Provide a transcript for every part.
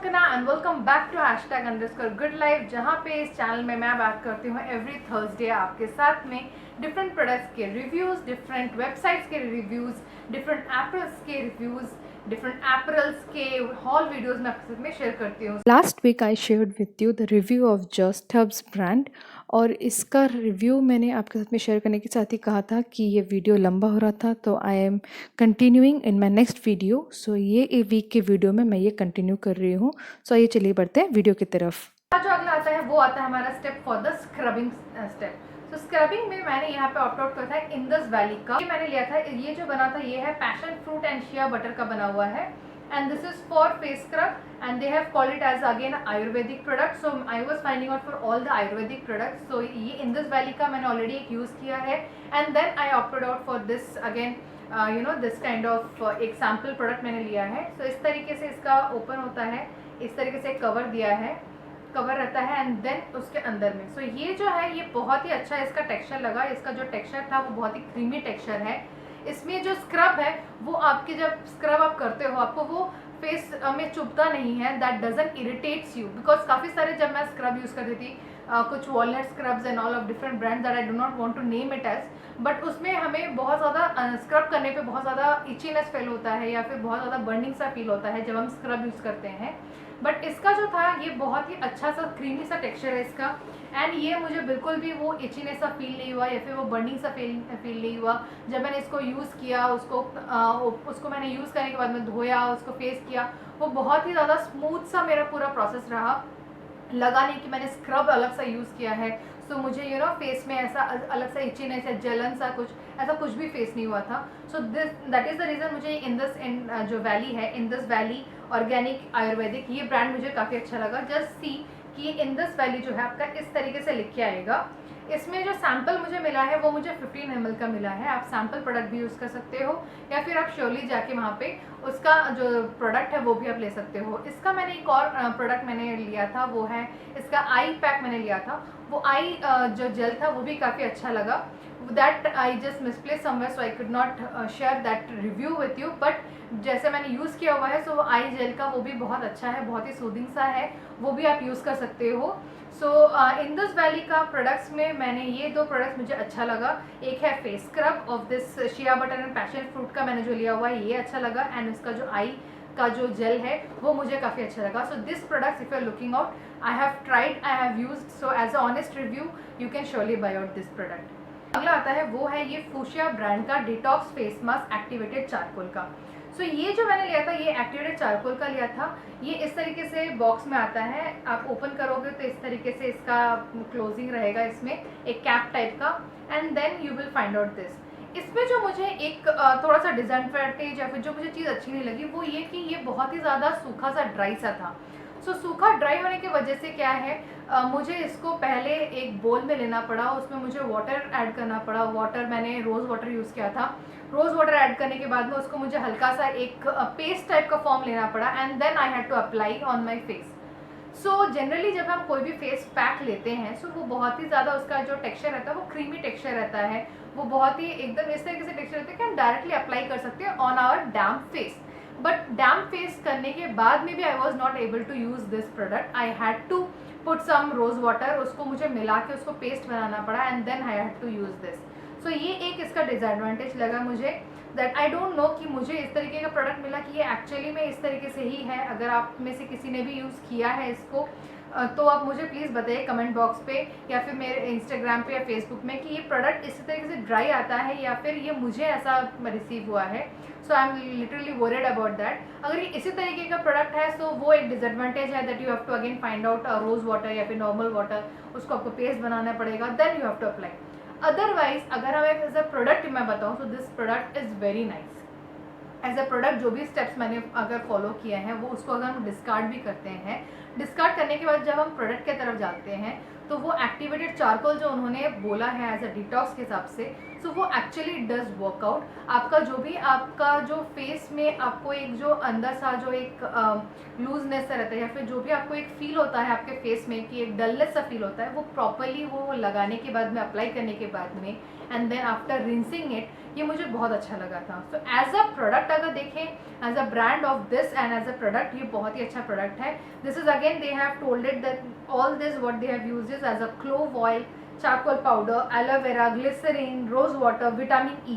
Kankana and welcome back to #_goodlife, जहाँ पे इस चैनल में मैं बात करती हूँ एवरी थर्सडे आपके साथ में डिफरेंट प्रोडक्ट्स के रिव्यूज़, डिफरेंट वेबसाइट्स के रिव्यूज़, डिफरेंट एप्पल्स के रिव्यूज़, डिफरेंट एप्पल्स के हॉल वीडियोज़ मैं आपके साथ में शेयर करती हूँ। Last week I shared with you the review of Just Herbs brand, और इसका रिव्यू मैंने आपके साथ में शेयर करने के साथ ही कहा था कि ये वीडियो लंबा हो रहा था, तो I am continuing in my next video. So ये एक वीक के वीडियो में मैं ये कंटिन्यू कर रही हूँ। सो ये चलिए बढ़ते हैं वीडियो की तरफ। जो अगला आता है वो आता है हमारा step for the scrubbing step. तो स्क्रबिंग में मैंने यहाँ पे ऑप्ट आउट किया था इंदस वैली का। ये मैंने लिया था, ये जो बना था ये है passion fruit and shea butter का बना हुआ है, and this is for face scrub and they have called it as again Ayurvedic product. So I was finding out for all the Ayurvedic products. So ये इंदस वैली का मैंने already एक use किया है, and then I opted out for this again this kind of एक sample product मैंने लिया है। सो इस तरीके से इसका ओपन होता है, इस तरीके से कवर दिया है, कवर रहता है, एंड देन उसके अंदर में सो ये जो है ये बहुत ही अच्छा इसका टेक्सचर लगा। इसका जो टेक्सचर था वो बहुत ही क्रीमी टेक्सचर है। इसमें जो स्क्रब है वो आपके जब स्क्रब आप करते हो आपको वो फेस में चुभता नहीं है, that doesn't irritates you, because काफ़ी सारे जब मैं स्क्रब यूज़ करती थी कुछ walnut scrubs and all of different brands that I do not want to name it as, but उसमें हमें बहुत ज़्यादा स्क्रब करने पे बहुत ज़्यादा इचीनेस फील होता है या फिर बहुत ज़्यादा बर्निंग सा फील होता है जब हम स्क्रब यूज़ करते हैं। बट इसका जो था ये बहुत ही अच्छा सा क्रीमी सा टेक्सचर है इसका, एंड ये मुझे बिल्कुल भी वो इचीनेस सा फील नहीं हुआ या फिर वो बर्निंग सा फील नहीं हुआ। जब मैंने इसको यूज़ किया उसको मैंने यूज़ करने के बाद में धोया, उसको फेस किया, वो बहुत ही ज़्यादा स्मूथ सा मेरा पूरा प्रोसेस रहा। लगा नहीं कि मैंने स्क्रब अलग सा यूज़ किया है, सो मुझे फेस में ऐसा अलग सा इचीनेस या जलन सा ऐसा कुछ भी फेस नहीं हुआ था। So that is the reason मुझे जो वैली है, इंदस वैली ऑर्गेनिक आयुर्वेदिक, ये ब्रांड मुझे काफ़ी अच्छा लगा। जस्ट सी कि ये इंदस वैली जो है आपका इस तरीके से लिख के आएगा। इसमें जो सैम्पल मुझे मिला है वो मुझे 15 ml का मिला है। आप सैम्पल प्रोडक्ट भी यूज़ कर सकते हो या फिर आप श्योरली जाके वहाँ पे उसका जो प्रोडक्ट है वो भी आप ले सकते हो। इसका मैंने एक और प्रोडक्ट मैंने लिया था, वो है इसका आई पैक मैंने लिया था। वो आई जो जेल था वो भी काफ़ी अच्छा लगा। That I just misplace somewhere, so I could not share that review with you, but जैसे मैंने यूज़ किया हुआ है सो वो आई जेल का वो भी बहुत अच्छा है, बहुत ही सूदिंग सा है, वो भी आप यूज़ कर सकते हो। सो इंदस वैली का प्रोडक्ट्स में मैंने ये दो प्रोडक्ट्स मुझे अच्छा लगा। एक है face scrub of this shea butter and passion fruit का मैंने जो लिया हुआ है ये अच्छा लगा, एंड इसका जो आई का जो जेल है वो मुझे काफ़ी अच्छा लगा। So this products if you are looking out, I have tried, I have used, so as a honest review you can surely buy out this product. अगला आता है वो है ये फूशिया ब्रांड का detox face mask activated charcoal का। So ये जो मैंने लिया था ये एक्टिवेटेड चारकोल का लिया था। ये इस तरीके से बॉक्स में आता है, आप ओपन करोगे तो इस तरीके से इसका क्लोजिंग रहेगा, इसमें एक कैप टाइप का, and then you will find out this. इसमें जो मुझे एक थोड़ा सा डिसएडवांटेज या फिर जो मुझे चीज़ अच्छी नहीं लगी वो ये कि ये बहुत ही ज़्यादा सूखा सा ड्राई सा था। सो सूखा ड्राई होने की वजह से क्या है, मुझे इसको पहले एक बोल में लेना पड़ा, उसमें मुझे वाटर ऐड करना पड़ा। वाटर मैंने रोज़ वाटर यूज़ किया था। रोज़ वाटर ऐड करने के बाद में उसको मुझे हल्का सा एक पेस्ट टाइप का फॉर्म लेना पड़ा, and then I had to apply on my face. So generally जब हम कोई भी फेस पैक लेते हैं सो वो बहुत ही ज़्यादा उसका जो टेक्सचर रहता है वो क्रीमी टेक्सचर रहता है, वो बहुत ही एकदम इस तरीके से टेक्सचर रहता है कि हम डायरेक्टली अप्लाई कर सकते हैं on our damp face. But damp face करने के बाद में भी I was not able to use this product. I had to put some rose water, उसको मुझे मिला के उसको पेस्ट बनाना पड़ा, and then I had to use this. So ये एक इसका डिसएडवांटेज लगा मुझे, दैट आई डोंट नो कि मुझे इस तरीके का प्रोडक्ट मिला कि ये एक्चुअली में इस तरीके से ही है। अगर आप में से किसी ने भी यूज़ किया है इसको तो आप मुझे प्लीज़ बताइए कमेंट बॉक्स पे या फिर मेरे इंस्टाग्राम पे या फेसबुक में कि ये प्रोडक्ट इसी तरीके से ड्राई आता है या फिर ये मुझे ऐसा रिसीव हुआ है। So I am literally worried about that. अगर ये इसी तरीके का प्रोडक्ट है तो वो एक डिसएडवांटेज है, that you have to again find out rose water या फिर नॉर्मल वाटर, उसको आपको पेस्ट बनाना पड़ेगा, then you have to apply. Otherwise अगर हम एज अ प्रोडक्ट मैं बताऊँ तो this product is very nice. As a product जो भी स्टेप्स मैंने अगर फॉलो किए हैं वो उसको अगर हम डिस्कार्ड भी करते हैं, डिस्कार्ड करने के बाद जब हम प्रोडक्ट की तरफ जाते हैं तो वो एक्टिवेटेड चारकोल जो उन्होंने बोला है एज अ डिटॉक्स के हिसाब से, सो वो एक्चुअली डज वर्कआउट। आपका जो फेस में आपको एक जो अंदर सा जो एक लूजनेस रहता है या फिर जो भी आपको एक फील होता है आपके फेस में कि एक डलनेस सा फील होता है, वो प्रॉपरली वो लगाने के बाद में, अप्लाई करने के बाद में, and then after rinsing it, ये मुझे बहुत अच्छा लगा था। सो एज अ प्रोडक्ट अगर देखें as a brand of this and as a product ये बहुत ही अच्छा प्रोडक्ट है. This is again they have told it that all this what they have used is as a clove oil, charcoal powder, aloe vera, glycerin, rose water, vitamin E.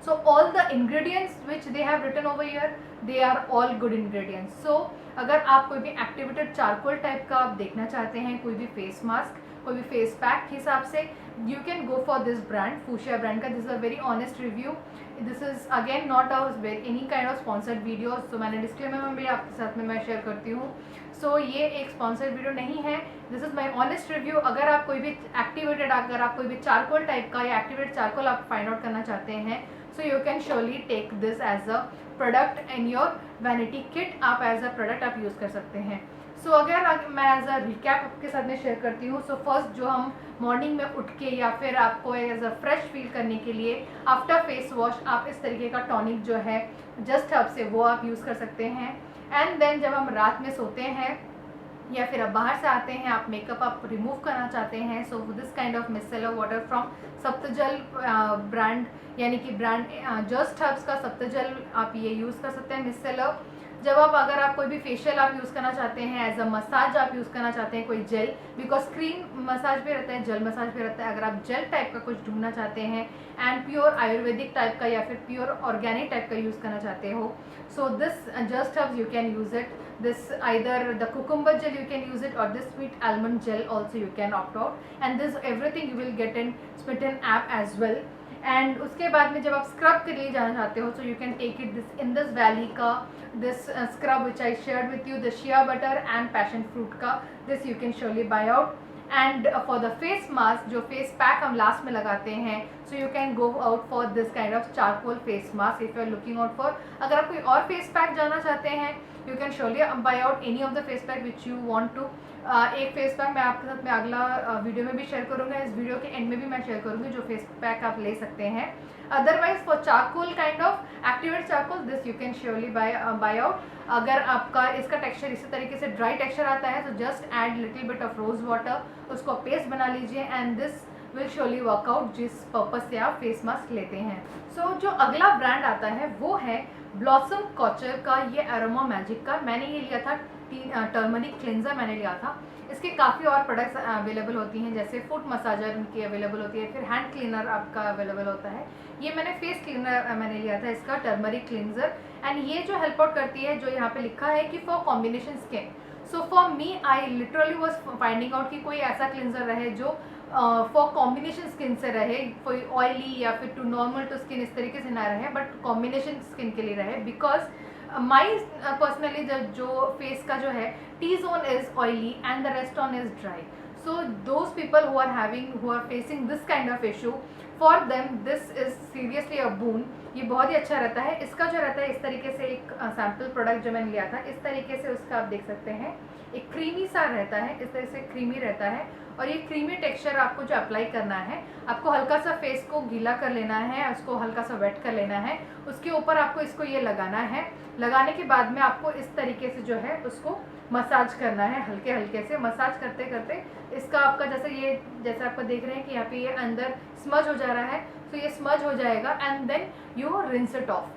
So all the ingredients which they have written over here, they are all good ingredients. So अगर आप कोई भी activated charcoal type का आप देखना चाहते हैं, कोई भी फेस मास्क, कोई भी फेस पैक के हिसाब से, you can go for this brand, fuchsia brand का. This is a very honest review. This is again not a any kind of sponsored video. तो मैंने डिस्क्लेमर में भी आपके साथ में मैं शेयर करती हूँ. सो ये एक स्पॉन्सर्ड वीडियो नहीं है. This is my honest review. अगर आप कोई भी एक्टिवेटेड, अगर आप कोई भी चारकोल टाइप का या एक्टिवेटेड चारकोल आप फाइंड आउट करना चाहते हैं, so you can surely take this as a product in your vanity kit. आप एज अ प्रोडक्ट आप यूज़ कर सकते हैं. सो अगर मैं एज अ रिकैप आपके साथ में शेयर करती हूँ. सो फर्स्ट जो हम मॉर्निंग में उठ के या फिर आपको एज अ फ्रेश फील करने के लिए आफ्टर फेस वॉश आप इस तरीके का टॉनिक जो है जस्ट हब से वो आप यूज़ कर सकते हैं. एंड देन जब हम रात में सोते हैं या फिर आप बाहर से आते हैं, आप मेकअप आप रिमूव करना चाहते हैं, so this kind of micellar water from Saptajal brand, यानी कि ब्रांड जस्ट हब्स का सप्तजल आप ये यूज़ कर सकते हैं मिसेलर. जब आप अगर आप कोई भी फेशियल आप यूज़ करना चाहते हैं, एज अ मसाज आप यूज़ करना चाहते हैं कोई जेल, बिकॉज क्रीम मसाज भी रहता है, जेल मसाज भी रहता है. अगर आप जेल टाइप का कुछ ढूंढना चाहते हैं एंड प्योर आयुर्वेदिक टाइप का या फिर प्योर ऑर्गेनिक टाइप का यूज़ करना चाहते हो, so this just herbs you can use it. This either the cucumber gel you can use it, or this sweet almond gel also you can opt out, and this everything you will get in Smitten app as well. And उसके बाद में जब आप scrub के लिए जाना चाहते हो, so you can take it this Indus Valley का this scrub which I shared with you, the shea butter and passion fruit का, this you can surely buy out. And for the face mask, जो face pack हम last में लगाते हैं, so you can go out for this kind of charcoal face mask if you are looking out for. अगर आप कोई और face pack जाना चाहते हैं, you can surely buy out any of the face pack which you want to. एक face pack मैं आपके साथ में अगला वीडियो में भी शेयर करूँगा. इस वीडियो के एंड में भी मैं शेयर करूँगी जो फेस पैक आप ले सकते हैं. Otherwise for charcoal kind of activate charcoal, this you can surely buy out. अगर आपका इसका टेक्सचर इसी तरीके से ड्राई टेक्सचर आता है, तो just add little bit of rose water, उसको पेस्ट बना लीजिए and this will surely work out जिस पर्पज से आप फेस मास्क लेते हैं. सो जो अगला ब्रांड आता है वो है ब्लॉसम कॉचर का ये अरोमा मैजिक का. मैंने ये लिया था टर्मरिक क्लिनजर मैंने लिया था. इसके काफ़ी और प्रोडक्ट्स अवेलेबल होती हैं, जैसे फुट मसाजर उनकी अवेलेबल होती है, फिर हैंड क्लीनर आपका अवेलेबल होता है. ये मैंने फेस क्लीनर मैंने लिया था इसका टर्मरिक क्लिनजर. एंड ये जो हेल्प आउट करती है, जो यहाँ पे लिखा है कि for combination skin. So for me I literally was finding out कि कोई ऐसा क्लिनजर रहे जो फॉर कॉम्बिनेशन स्किन से रहे, कोई ऑयली या फिर टू नॉर्मल टू स्किन इस तरीके से ना रहे, बट कॉम्बिनेशन स्किन के लिए रहे. बिकॉज माई पर्सनली जो फेस का जो है T zone is oily and the rest on is dry. So those people who are facing this kind of issue, for them this is seriously a boon. ये बहुत ही अच्छा रहता है. इसका जो रहता है इस तरीके से एक सैम्पल प्रोडक्ट जो मैंने लिया था, इस तरीके से उसका आप देख सकते हैं एक क्रीमी सा रहता है, इस तरह से क्रीमी रहता है. और ये क्रीमी टेक्सचर आपको जो अप्लाई करना है, आपको हल्का सा फेस को गीला कर लेना है, उसको हल्का सा वेट कर लेना है, उसके ऊपर आपको इसको ये लगाना है. लगाने के बाद में आपको इस तरीके से जो है उसको मसाज करना है, हल्के हल्के से मसाज करते करते इसका आपका जैसे आपको देख रहे हैं कि यहाँ पे ये अंदर स्मज हो जा रहा है, तो ये स्मज हो जाएगा and then you rinse it off.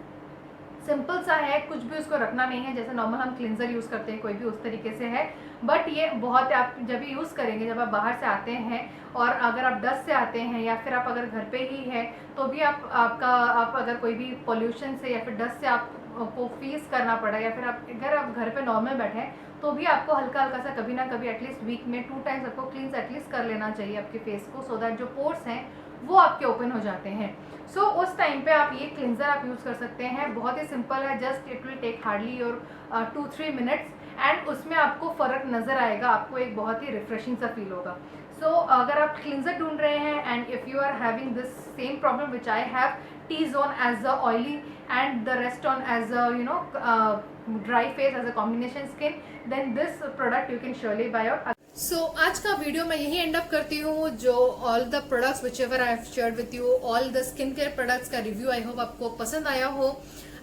Simple सा है, कुछ भी उसको रखना नहीं है, जैसे नॉर्मल हम क्लिनजर यूज़ करते हैं कोई भी उस तरीके से है. बट ये बहुत आप जब यूज़ करेंगे, जब आप बाहर से आते हैं और अगर आप डस्ट से आते हैं या फिर आप अगर घर पे ही है तो भी आप अगर कोई भी पोल्यूशन से या फिर डस्ट से आपको फेस करना पड़ा, या फिर अगर आप घर पे नॉर्मल बैठे हैं तो भी आपको हल्का हल्का सा कभी ना कभी एटलीस्ट वीक में 2 टाइम्स आपको क्लींस एटलीस्ट कर लेना चाहिए आपके फेस को, सो दैट जो पोर्स हैं वो आपके ओपन हो जाते हैं. सो उस टाइम पे आप ये क्लिनजर आप यूज़ कर सकते हैं. बहुत ही सिंपल है, just it will take hardly your 2-3 minutes and उसमें आपको फ़र्क नज़र आएगा, आपको एक बहुत ही रिफ्रेशिंग सा फील होगा. सो अगर आप क्लिनजर ढूंढ रहे हैं and if you are having this same problem which I have, T zone as a oily and the rest on as a dry face as a combination skin, then this product you can surely buy out. So आज का video मैं यही and up करती हूँ. जो all the products which ever I have shared with you, all the skin care products का review, I hope आपको पसंद आया हो.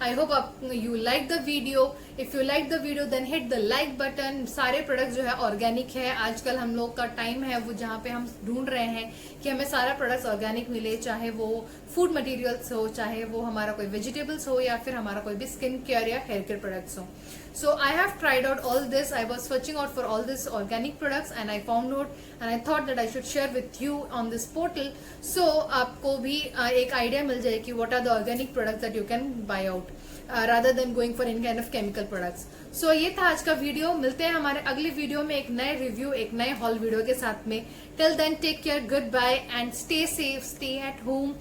आई होप आप you like the video. If you like the video then hit the like button. सारे products जो है organic है. आजकल हम लोग का टाइम है वो जहाँ पे हम ढूंढ रहे हैं कि हमें सारा प्रोडक्ट्स ऑर्गेनिक मिले, चाहे वो फूड मटेरियल्स हो, चाहे वो हमारा कोई वेजिटेबल्स हो, या फिर हमारा कोई भी स्किन केयर या हेयर केयर प्रोडक्ट्स हो. So I have tried out all this. I was searching out for all these organic products and I found out and I thought that I should share with you on this portal. So आपको भी एक idea मिल जाए कि what are the organic products that you can buy out rather than going for any kind of chemical products. So ये था आज का video. मिलते हैं हमारे अगले वीडियो में एक नए रिव्यू, एक नए हॉल वीडियो के साथ में. Till then take care, goodbye and stay safe, stay at home.